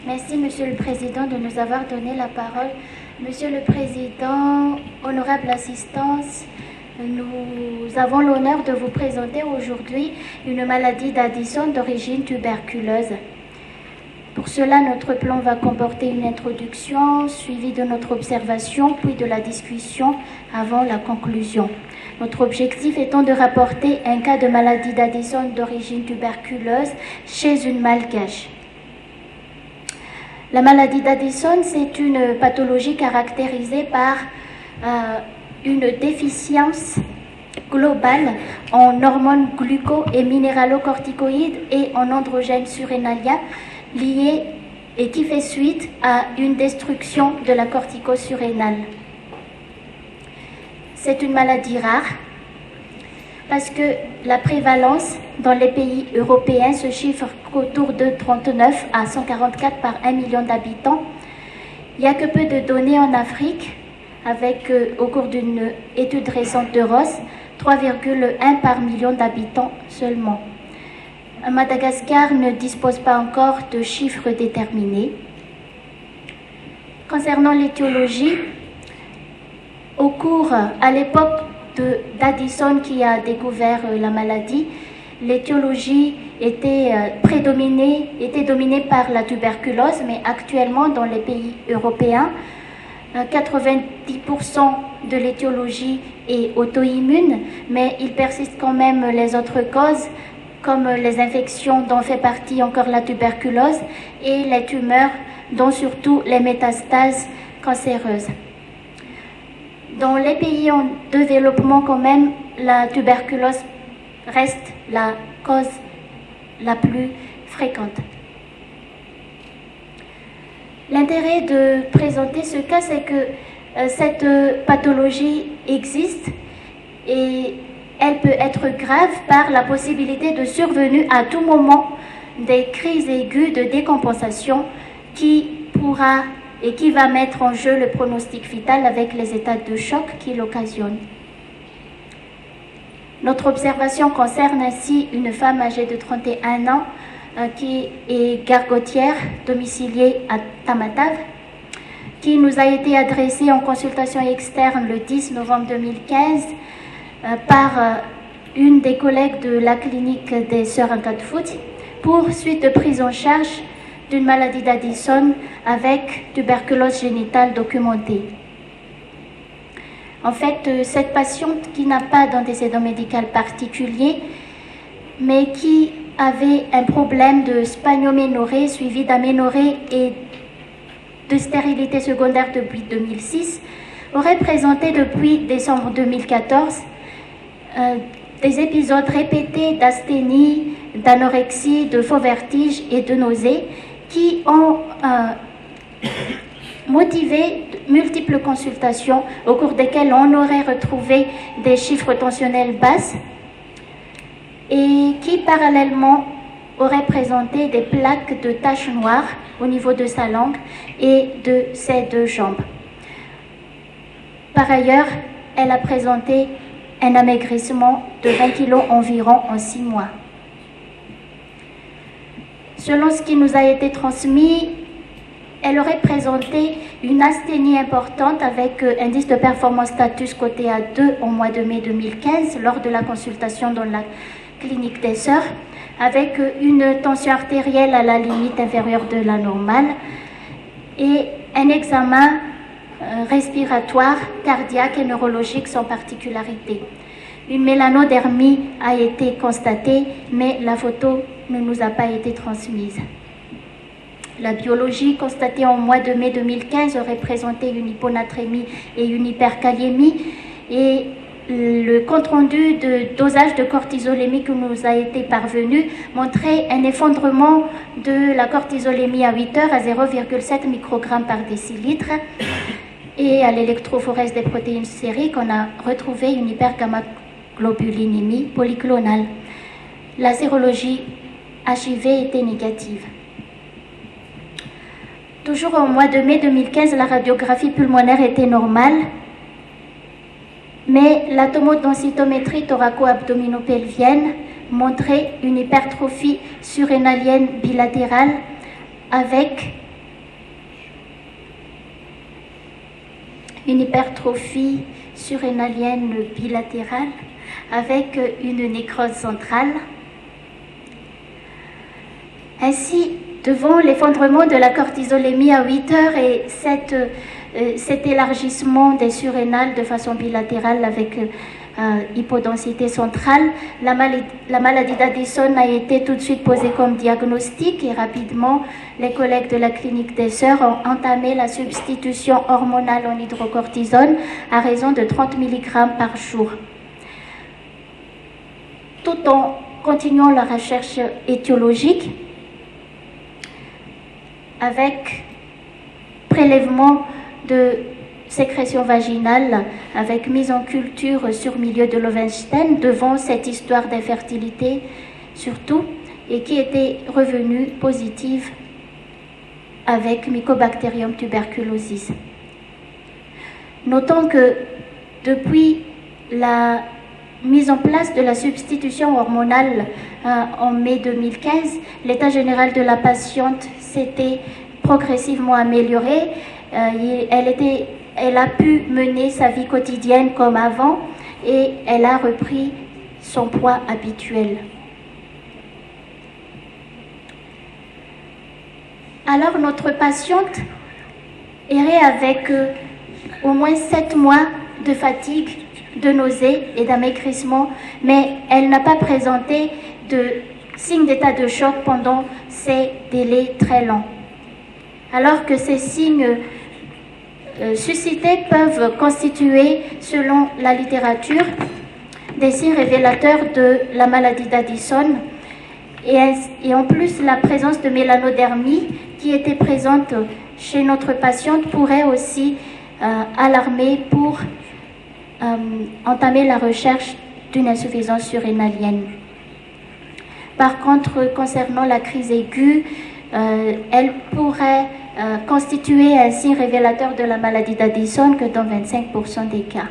Merci, Monsieur le Président, de nous avoir donné la parole. Monsieur le Président, honorable assistance, nous avons l'honneur de vous présenter aujourd'hui une maladie d'Addison d'origine tuberculeuse. Pour cela, notre plan va comporter une introduction suivie de notre observation, puis de la discussion avant la conclusion. Notre objectif étant de rapporter un cas de maladie d'Addison d'origine tuberculeuse chez une Malgache. La maladie d'Addison, c'est une pathologie caractérisée par une déficience globale en hormones gluco- et minéralocorticoïdes et en androgènes surrénaliens liée et qui fait suite à une destruction de la cortico-surrénale. C'est une maladie rare parce que la prévalence dans les pays européens se chiffre autour de 39 à 144 par 1 million d'habitants. Il n'y a que peu de données en Afrique, avec, au cours d'une étude récente de Ross, 3,1 par million d'habitants seulement. Madagascar ne dispose pas encore de chiffres déterminés. Concernant l'étiologie, à l'époque d'Addison qui a découvert la maladie, l'étiologie était dominée par la tuberculose, mais actuellement dans les pays européens, 90% de l'étiologie est auto-immune, mais il persiste quand même les autres causes, comme les infections dont fait partie encore la tuberculose et les tumeurs, dont surtout les métastases cancéreuses. Dans les pays en développement, quand même, la tuberculose reste la cause la plus fréquente. L'intérêt de présenter ce cas, c'est que cette pathologie existe et elle peut être grave par la possibilité de survenue à tout moment des crises aiguës de décompensation qui pourra et qui va mettre en jeu le pronostic vital avec les états de choc qui l'occasionnent. Notre observation concerne ainsi une femme âgée de 31 ans qui est gargotière, domiciliée à Tamatave, qui nous a été adressée en consultation externe le 10 novembre 2015 par une des collègues de la clinique des Sœurs Nkatfuti pour suite de prise en charge d'une maladie d'Addison avec tuberculose génitale documentée. En fait, cette patiente qui n'a pas d'antécédent médical particulier, mais qui avait un problème de spanioménorrhée suivi d'aménorrhée et de stérilité secondaire depuis 2006, aurait présenté depuis décembre 2014 des épisodes répétés d'asthénie, d'anorexie, de faux vertiges et de nausées qui ont motivé multiples consultations au cours desquelles on aurait retrouvé des chiffres tensionnels basses et qui parallèlement auraient présenté des plaques de taches noires au niveau de sa langue et de ses deux jambes. Par ailleurs, elle a présenté un amaigrissement de 20 kg environ en 6 mois. Selon ce qui nous a été transmis, elle aurait présenté une asthénie importante avec indice de performance status coté A2 au mois de mai 2015 lors de la consultation dans la clinique des Sœurs, avec une tension artérielle à la limite inférieure de la normale et un examen respiratoire, cardiaque et neurologique sans particularité. Une mélanodermie a été constatée, mais la photo ne nous a pas été transmise. La biologie constatée en mois de mai 2015 aurait présenté une hyponatrémie et une hyperkaliémie et le compte-rendu de dosage de cortisolémie qui nous a été parvenu montrait un effondrement de la cortisolémie à 8 heures à 0,7 microgrammes par décilitre et à l'électrophorèse des protéines sériques, on a retrouvé une hypergamma-globulinémie polyclonale. La sérologie HIV était négative. Toujours au mois de mai 2015, la radiographie pulmonaire était normale, mais la tomodensitométrie thoraco-abdominopelvienne montrait une hypertrophie surrénalienne bilatérale avec une hypertrophie surrénalienne bilatérale avec une nécrose centrale. Ainsi, devant l'effondrement de la cortisolémie à 8 heures et cet élargissement des surrénales de façon bilatérale avec hypodensité centrale, la maladie d'Addison a été tout de suite posée comme diagnostic et rapidement, les collègues de la clinique des Sœurs ont entamé la substitution hormonale en hydrocortisone à raison de 30 mg par jour. Tout en continuant la recherche étiologique avec prélèvement de sécrétion vaginale avec mise en culture sur milieu de Lowenstein devant cette histoire d'infertilité surtout et qui était revenue positive avec Mycobacterium tuberculosis. Notons que depuis la mise en place de la substitution hormonale en mai 2015, l'état général de la patiente s'était progressivement amélioré. Elle a pu mener sa vie quotidienne comme avant et elle a repris son poids habituel. Alors notre patiente errait avec au moins 7 mois de fatigue, de nausées et d'amaigrissement, mais elle n'a pas présenté de signes d'état de choc pendant ces délais très longs. Alors que ces signes suscités peuvent constituer, selon la littérature, des signes révélateurs de la maladie d'Addison et en plus la présence de mélanodermie qui était présente chez notre patiente pourrait aussi alarmer pour entamer la recherche d'une insuffisance surrénalienne. Par contre, concernant la crise aiguë, elle pourrait constituer un signe révélateur de la maladie d'Addison que dans 25% des cas.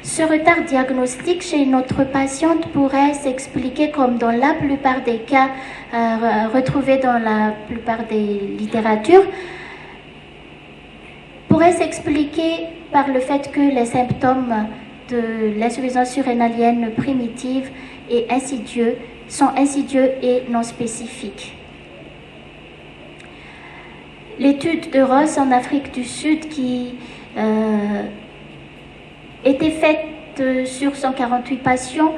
Ce retard diagnostique chez notre patiente pourrait s'expliquer, comme dans la plupart des cas retrouvés dans la plupart des littératures, pourrait s'expliquer par le fait que les symptômes de l'insuffisance surrénalienne primitive et sont insidieux et non spécifiques. L'étude de Ross en Afrique du Sud qui était faite sur 148 patients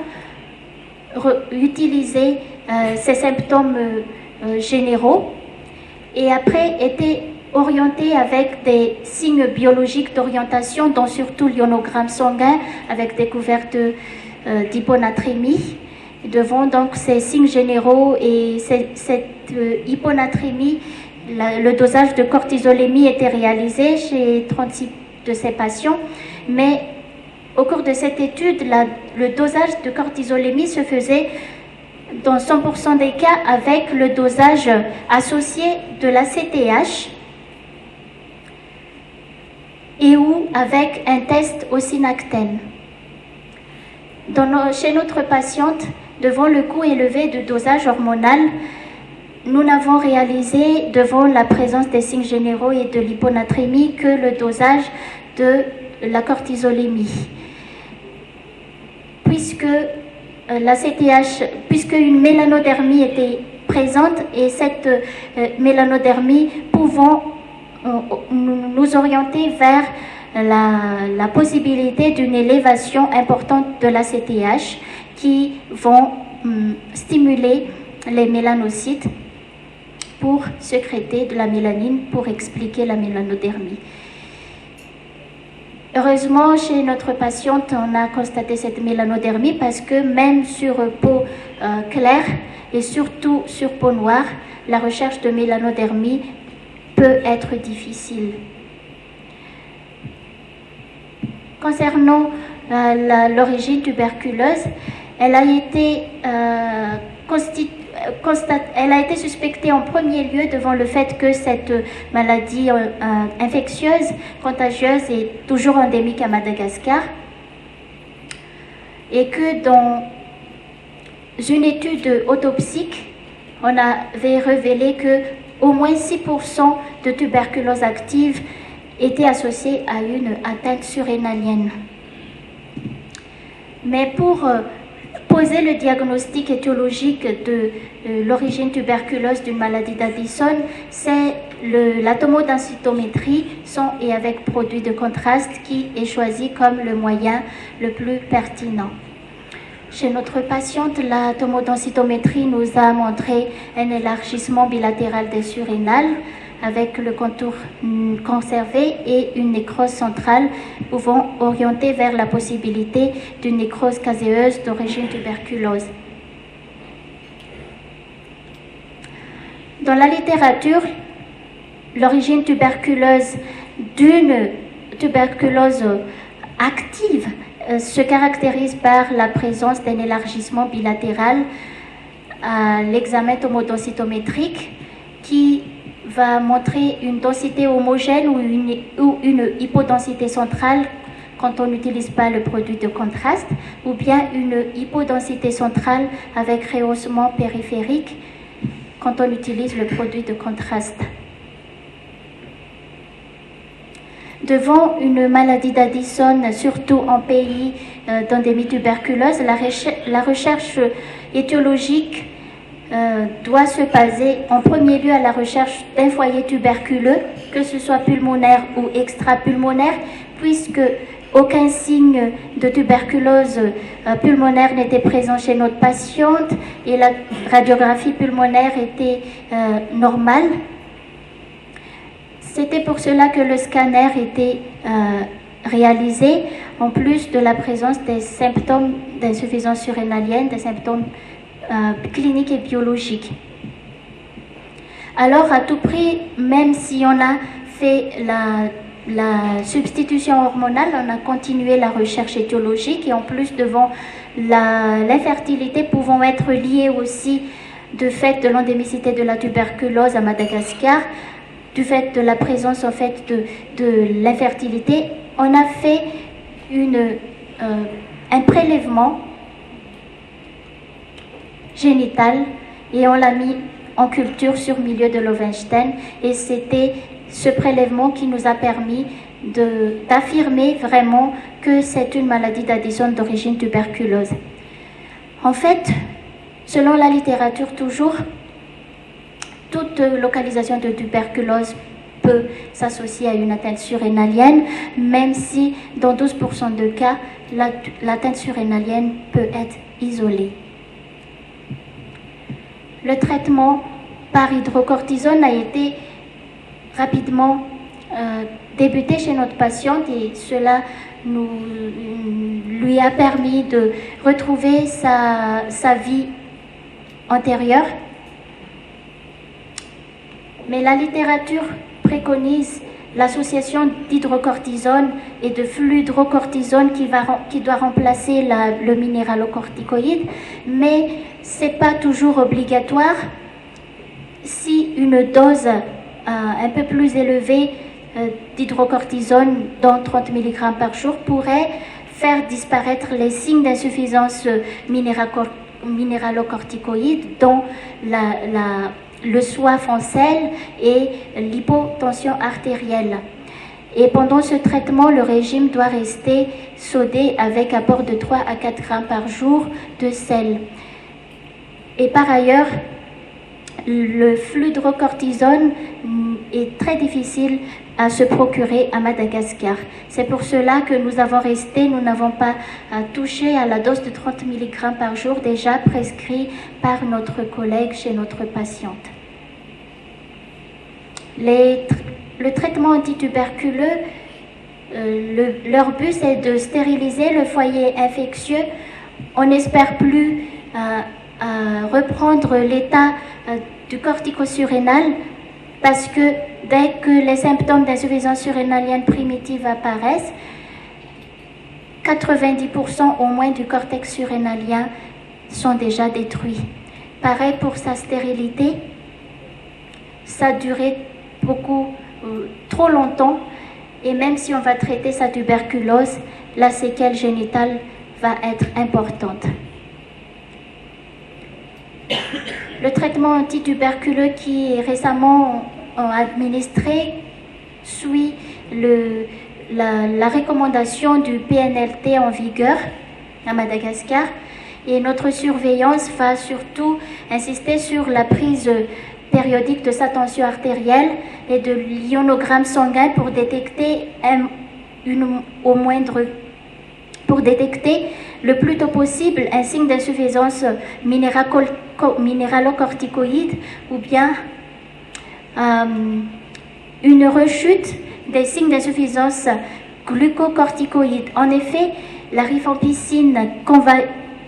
utilisait ces symptômes généraux et après était orienté avec des signes biologiques d'orientation, dont surtout l'ionogramme sanguin avec découverte d'hyponatrémie. Devant donc ces signes généraux et cette hyponatrémie, le dosage de cortisolémie était réalisé chez 36 de ces patients, mais au cours de cette étude, le dosage de cortisolémie se faisait dans 100% des cas avec le dosage associé de la CTH et ou avec un test au synactène. Chez notre patiente, devant le coût élevé de dosage hormonal, nous n'avons réalisé, devant la présence des signes généraux et de l'hyponatrémie, que le dosage de la cortisolémie. Puisque une mélanodermie était présente et cette mélanodermie pouvant nous orienter vers la possibilité d'une élévation importante de la CTH qui vont stimuler les mélanocytes pour sécréter de la mélanine pour expliquer la mélanodermie. Heureusement, chez notre patiente, on a constaté cette mélanodermie parce que même sur peau claire et surtout sur peau noire, la recherche de mélanodermie peut être difficile. Concernant l'origine tuberculeuse, elle a été suspectée en premier lieu devant le fait que cette maladie infectieuse, contagieuse, est toujours endémique à Madagascar et que dans une étude autopsique, on avait révélé que au moins 6% de tuberculose active étaient associés à une atteinte surrénalienne. Mais pour poser le diagnostic étiologique de l'origine tuberculeuse d'une maladie d'Addison, c'est la tomodensitométrie sans et avec produit de contraste qui est choisi comme le moyen le plus pertinent. Chez notre patiente, la tomodensitométrie nous a montré un élargissement bilatéral des surrénales avec le contour conservé et une nécrose centrale pouvant orienter vers la possibilité d'une nécrose caséeuse d'origine tuberculose. Dans la littérature, l'origine tuberculeuse d'une tuberculose active se caractérise par la présence d'un élargissement bilatéral à l'examen tomodensitométrique qui va montrer une densité homogène ou une hypodensité centrale quand on n'utilise pas le produit de contraste, ou bien une hypodensité centrale avec rehaussement périphérique quand on utilise le produit de contraste. Devant une maladie d'Addison, surtout en pays d'endémie tuberculeuse, la recherche étiologique doit se baser en premier lieu à la recherche d'un foyer tuberculeux, que ce soit pulmonaire ou extra-pulmonaire, puisque aucun signe de tuberculose pulmonaire n'était présent chez notre patiente et la radiographie pulmonaire était normale. C'était pour cela que le scanner était réalisé, en plus de la présence des symptômes d'insuffisance surrénalienne, des symptômes cliniques et biologiques. Alors, à tout prix, même si on a fait la substitution hormonale, on a continué la recherche étiologique et en plus, devant l'infertilité pouvant être liée aussi du fait de l'endémicité de la tuberculose à Madagascar, du fait de la présence en fait de l'infertilité, on a fait un prélèvement génital et on l'a mis en culture sur milieu de Lowenstein et c'était ce prélèvement qui nous a permis d'affirmer vraiment que c'est une maladie d'Addison d'origine tuberculeuse. En fait, selon la littérature toujours, toute localisation de tuberculose peut s'associer à une atteinte surrénalienne, même si dans 12% de cas, l'atteinte surrénalienne peut être isolée. Le traitement par hydrocortisone a été rapidement débuté chez notre patiente et cela lui a permis de retrouver sa vie antérieure. Mais la littérature préconise l'association d'hydrocortisone et de fludrocortisone qui doit remplacer le minéralocorticoïde, mais ce n'est pas toujours obligatoire. Si une dose un peu plus élevée d'hydrocortisone, dans 30 mg par jour, pourrait faire disparaître les signes d'insuffisance minéralocorticoïde, dont le soif en sel et l'hypotension artérielle. Et pendant ce traitement, le régime doit rester sodé avec apport de 3 à 4 grammes par jour de sel. Et par ailleurs, le fludrocortisone est très difficile à se procurer à Madagascar. C'est pour cela que nous n'avons pas touché à la dose de 30 mg par jour déjà prescrit par notre collègue chez notre patiente. Le traitement antituberculeux, leur but c'est de stériliser le foyer infectieux. On n'espère plus reprendre l'état du corticosurrénal parce que dès que les symptômes d'insuffisance surrénalienne primitive apparaissent, 90% au moins du cortex surrénalien sont déjà détruits. Pareil pour sa stérilité, ça a duré trop longtemps et même si on va traiter sa tuberculose, la séquelle génitale va être importante. Le traitement antituberculeux qui est récemment administré suit la recommandation du PNLT en vigueur à Madagascar, et notre surveillance va surtout insister sur la prise périodique de sa tension artérielle et de l'ionogramme sanguin pour détecter pour détecter le plus tôt possible un signe d'insuffisance minéralocorticoïde ou bien une rechute des signes d'insuffisance glucocorticoïde. En effet, la rifampicine qu'on va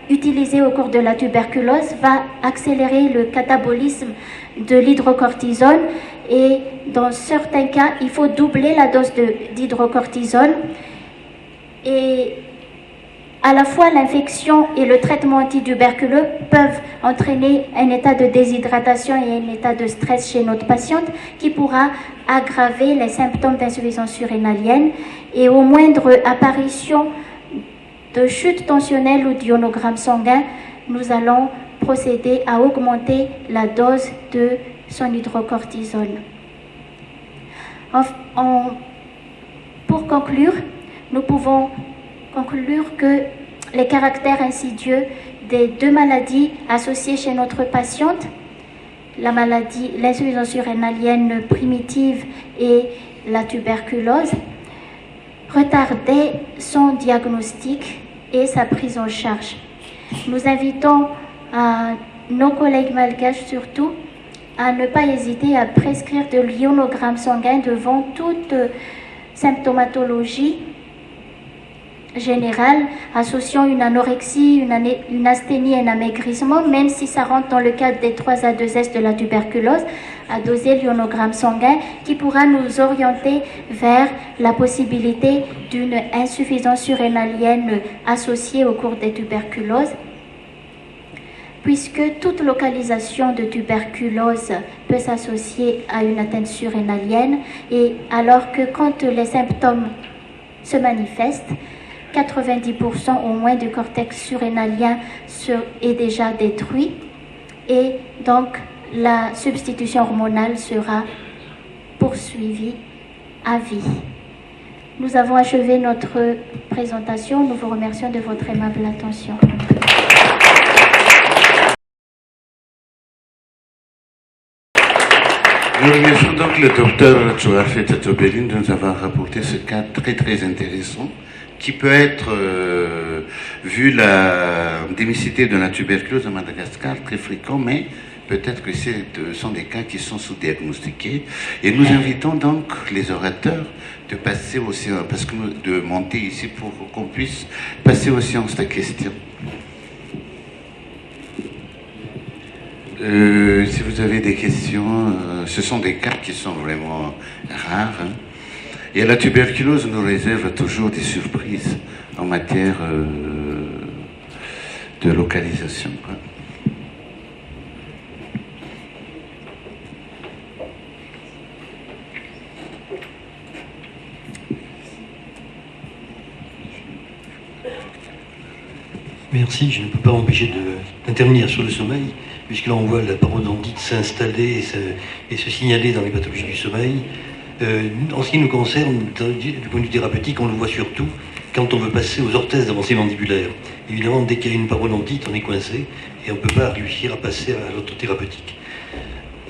utiliser au cours de la tuberculose va accélérer le catabolisme de l'hydrocortisone, et dans certains cas, il faut doubler la dose d'hydrocortisone. Et à la fois, l'infection et le traitement antituberculeux peuvent entraîner un état de déshydratation et un état de stress chez notre patiente qui pourra aggraver les symptômes d'insuffisance surrénalienne. Et au moindre apparition de chute tensionnelle ou d'ionogramme sanguin, nous allons procéder à augmenter la dose de son hydrocortisone. Pour conclure, nous pouvons conclure que les caractères insidieux des deux maladies associées chez notre patiente, l'insuffisance surrénalienne primitive et la tuberculose, retardaient son diagnostic et sa prise en charge. Nous invitons nos collègues malgaches surtout à ne pas hésiter à prescrire de l'ionogramme sanguin devant toute symptomatologie générale associant une anorexie, une asthénie et un amaigrissement, même si ça rentre dans le cadre des 3A2S de la tuberculose, à doser l'ionogramme sanguin qui pourra nous orienter vers la possibilité d'une insuffisance surrénalienne associée au cours des tuberculoses, puisque toute localisation de tuberculose peut s'associer à une atteinte surrénalienne, et alors que quand les symptômes se manifestent, 90% au moins du cortex surrénalien est déjà détruit, et donc la substitution hormonale sera poursuivie à vie. Nous avons achevé notre présentation. Nous vous remercions de votre aimable attention. Nous remercions donc le docteur Chouafet Tatobelin de nous avoir rapporté ce cas très très intéressant qui peut être, vu la endémicité de la tuberculose à Madagascar, très fréquent, mais peut-être que ce sont des cas qui sont sous-diagnostiqués. Et nous invitons donc les orateurs de passer aux séances, de monter ici pour qu'on puisse passer aux séances de questions. Si vous avez des questions, ce sont des cas qui sont vraiment rares. Hein. Et la tuberculose nous réserve toujours des surprises en matière de localisation. Quoi. Merci, je ne peux pas m'empêcher d'intervenir sur le sommeil, puisque là on voit la parodontite s'installer et se signaler dans les pathologies du sommeil. En ce qui nous concerne, du point de vue thérapeutique, on le voit surtout quand on veut passer aux orthèses d'avancée mandibulaire. Évidemment, dès qu'il y a une parodontite, on est coincé et on ne peut pas réussir à passer à l'orthothérapeutique.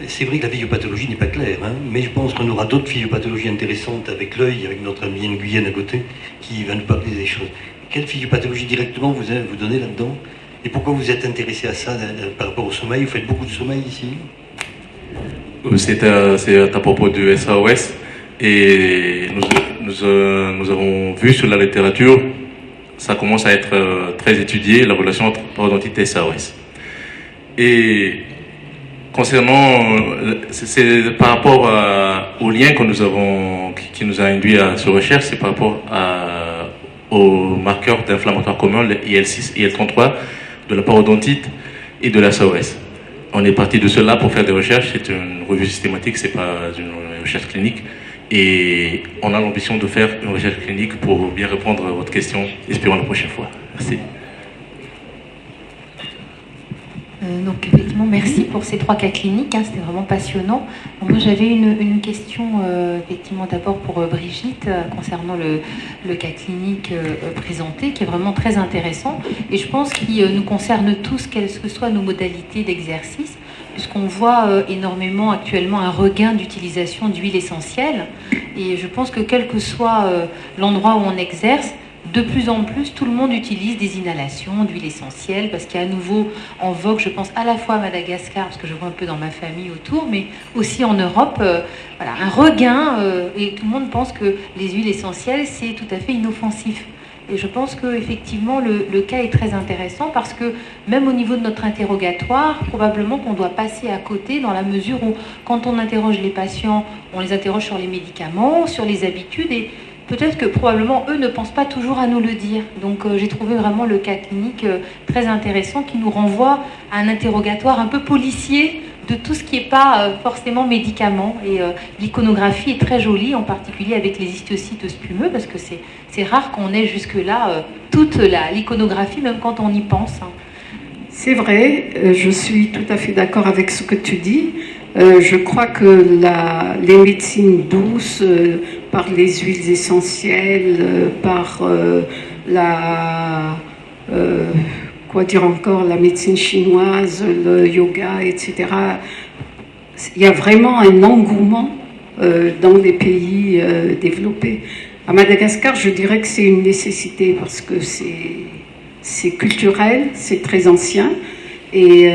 C'est vrai que la physiopathologie n'est pas claire, hein, mais je pense qu'on aura d'autres physiopathologies intéressantes avec l'œil, avec notre ami Nguyen à côté, qui va nous parler des choses. Quelle physiopathologie directement vous donnez là-dedans? Et pourquoi vous êtes intéressé à ça par rapport au sommeil? Vous faites beaucoup de sommeil ici? C'est à propos du SAOS, et nous avons vu sur la littérature, ça commence à être très étudié, la relation entre parodontite et SAOS. Et concernant, c'est par rapport au lien que nous avons, qui nous a induit à cette recherche, c'est par rapport aux marqueurs d'inflammatoire commun, le IL6 et IL33, de la parodontite et de la SAOS. On est parti de cela pour faire des recherches. C'est une revue systématique, c'est pas une recherche clinique. Et on a l'ambition de faire une recherche clinique pour bien répondre à votre question. Espérons la prochaine fois. Merci. Donc effectivement, merci pour ces 3 cas cliniques, hein, c'était vraiment passionnant. Donc, moi j'avais une question effectivement d'abord pour Brigitte concernant le cas clinique présenté, qui est vraiment très intéressant et je pense qu'il nous concerne tous, quelles que soient nos modalités d'exercice, puisqu'on voit énormément actuellement un regain d'utilisation d'huile essentielle et je pense que quel que soit l'endroit où on exerce, de plus en plus, tout le monde utilise des inhalations d'huile essentielle parce qu'il y a à nouveau en vogue, je pense, à la fois à Madagascar, parce que je vois un peu dans ma famille autour, mais aussi en Europe, voilà, un regain et tout le monde pense que les huiles essentielles, c'est tout à fait inoffensif. Et je pense qu'effectivement, le cas est très intéressant parce que même au niveau de notre interrogatoire, probablement qu'on doit passer à côté dans la mesure où, quand on interroge les patients, on les interroge sur les médicaments, sur les habitudes et peut-être que probablement eux ne pensent pas toujours à nous le dire. Donc j'ai trouvé vraiment le cas clinique très intéressant qui nous renvoie à un interrogatoire un peu policier de tout ce qui n'est pas forcément médicament. Et l'iconographie est très jolie, en particulier avec les histiocytes spumeux, parce que c'est rare qu'on ait jusque-là toute l'iconographie, même quand on y pense. Hein. C'est vrai, je suis tout à fait d'accord avec ce que tu dis. Je crois que les médecines douces, par les huiles essentielles, par quoi dire encore, la médecine chinoise, le yoga, etc. Il y a vraiment un engouement dans les pays développés. À Madagascar, je dirais que c'est une nécessité parce que c'est culturel, c'est très ancien et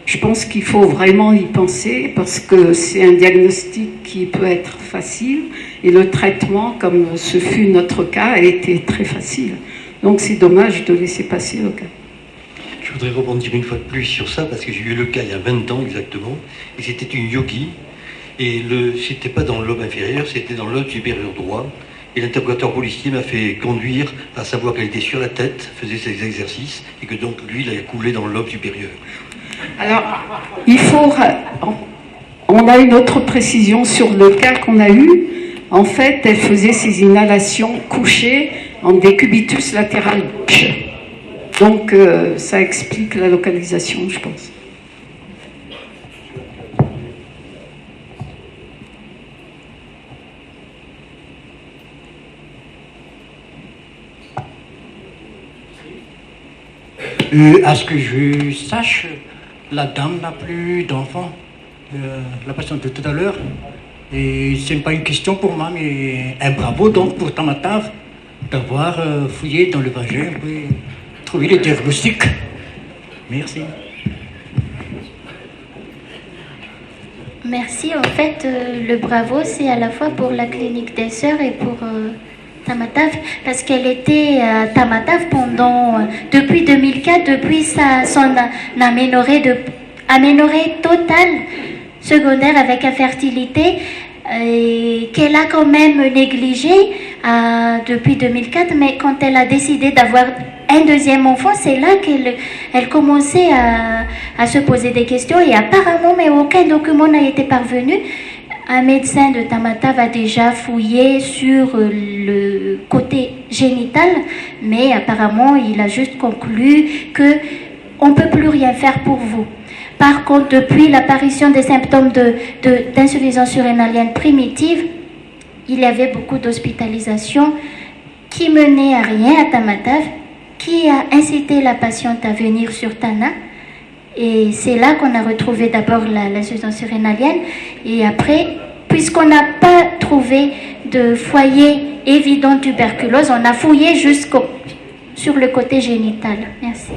je pense qu'il faut vraiment y penser parce que c'est un diagnostic qui peut être facile et le traitement, comme ce fut notre cas, a été très facile. Donc c'est dommage de laisser passer le cas. Je voudrais rebondir une fois de plus sur ça parce que j'ai eu le cas il y a 20 ans exactement et c'était une yogi et c'était pas dans le lobe inférieur, c'était dans le lobe supérieur droit et l'interrogateur policier m'a fait conduire à savoir qu'elle était sur la tête, faisait ses exercices et que donc l'huile a coulé dans le lobe supérieur. Alors, on a une autre précision sur le cas qu'on a eu. En fait, elle faisait ses inhalations couchées en décubitus latéral gauche. Donc, ça explique la localisation, je pense. À ce que je sache, la dame n'a plus d'enfant, la patiente de tout à l'heure. Et ce n'est pas une question pour moi, mais un bravo donc pour Tamatav d'avoir fouillé dans le vagin et trouvé les diagnostics. Merci. Merci. En fait, le bravo, c'est à la fois pour la clinique des sœurs et pour Tamatav, parce qu'elle était à Tamatav depuis 2004, depuis son aménorrhée totale secondaire avec infertilité, qu'elle a quand même négligé depuis 2004, mais quand elle a décidé d'avoir un deuxième enfant, c'est là qu'elle commençait à se poser des questions et apparemment, mais aucun document n'a été parvenu. Un médecin de Tamatav a déjà fouillé sur le côté génital, mais apparemment, il a juste conclu qu'on ne peut plus rien faire pour vous. Par contre, depuis l'apparition des symptômes d'insuffisance surrénalienne primitive, il y avait beaucoup d'hospitalisations qui menaient à rien à Tamatav, qui a incité la patiente à venir sur Tana. Et c'est là qu'on a retrouvé d'abord l'insuffisance surrénalienne. Et après, puisqu'on n'a pas trouvé de foyer évident de tuberculose, on a fouillé sur le côté génital. Merci.